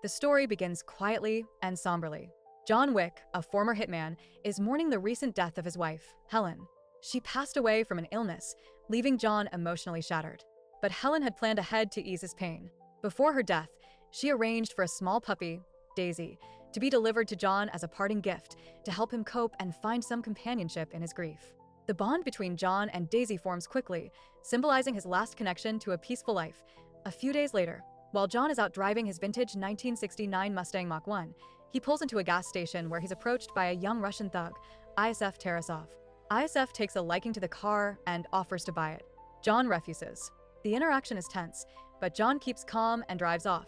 The story begins quietly and somberly. John Wick, a former hitman, is mourning the recent death of his wife, Helen. She passed away from an illness, leaving John emotionally shattered. But Helen had planned ahead to ease his pain. Before her death, she arranged for a small puppy, Daisy, to be delivered to John as a parting gift to help him cope and find some companionship in his grief. The bond between John and Daisy forms quickly, symbolizing his last connection to a peaceful life. A few days later, while John is out driving his vintage 1969 Mustang Mach-1, he pulls into a gas station where he's approached by a young Russian thug, ISF Tarasov. ISF takes a liking to the car and offers to buy it. John refuses. The interaction is tense, but John keeps calm and drives off.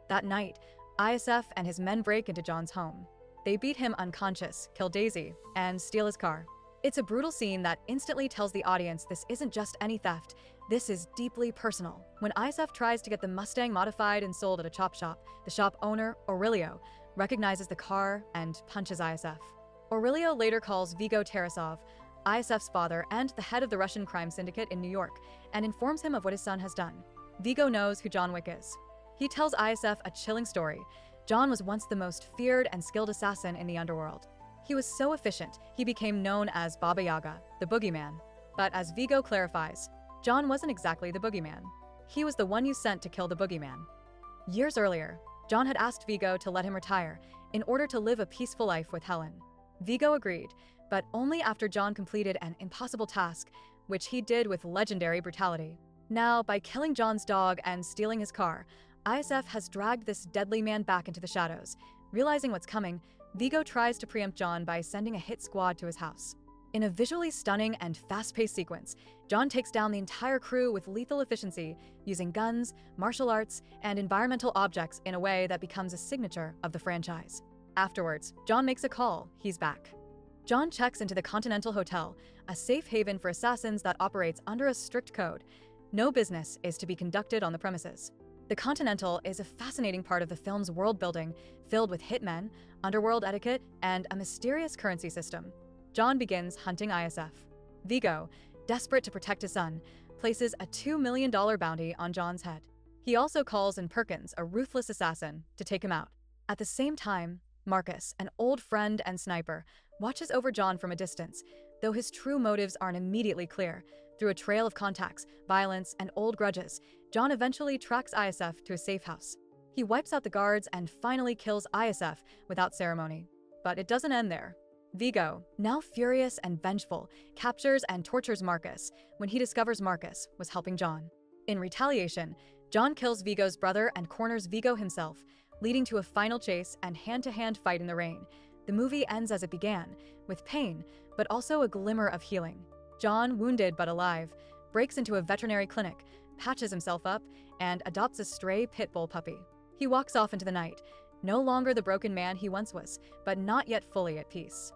That night, ISF and his men break into John's home. They beat him unconscious, kill Daisy, and steal his car. It's a brutal scene that instantly tells the audience this isn't just any theft, this is deeply personal. When ISF tries to get the Mustang modified and sold at a chop shop, the shop owner, Aurelio, recognizes the car and punches ISF. Aurelio later calls Vigo Tarasov, ISF's father and the head of the Russian crime syndicate in New York, and informs him of what his son has done. Vigo knows who John Wick is. He tells ISF a chilling story. John was once the most feared and skilled assassin in the underworld. He was so efficient, he became known as Baba Yaga, the boogeyman. But as Vigo clarifies, John wasn't exactly the boogeyman. He was the one you sent to kill the boogeyman. Years earlier, John had asked Vigo to let him retire in order to live a peaceful life with Helen. Vigo agreed, but only after John completed an impossible task, which he did with legendary brutality. Now, by killing John's dog and stealing his car, ISF has dragged this deadly man back into the shadows. Realizing what's coming, Vigo tries to preempt John by sending a hit squad to his house. In a visually stunning and fast-paced sequence, John takes down the entire crew with lethal efficiency, using guns, martial arts, and environmental objects in a way that becomes a signature of the franchise. Afterwards, John makes a call. He's back. John checks into the Continental Hotel, a safe haven for assassins that operates under a strict code. No business is to be conducted on the premises. The Continental is a fascinating part of the film's world building, filled with hitmen, underworld etiquette, and a mysterious currency system. John begins hunting ISF. Vigo, desperate to protect his son, places a $2 million bounty on John's head. He also calls in Perkins, a ruthless assassin, to take him out. At the same time, Marcus, an old friend and sniper, watches over John from a distance, though his true motives aren't immediately clear. Through a trail of contacts, violence, and old grudges, John eventually tracks ISF to a safe house. He wipes out the guards and finally kills ISF without ceremony. But it doesn't end there. Vigo, now furious and vengeful, captures and tortures Marcus when he discovers Marcus was helping John. In retaliation, John kills Vigo's brother and corners Vigo himself, leading to a final chase and hand-to-hand fight in the rain. The movie ends as it began, with pain, but also a glimmer of healing. John, wounded but alive, breaks into a veterinary clinic, patches himself up, and adopts a stray pit bull puppy. He walks off into the night, no longer the broken man he once was, but not yet fully at peace.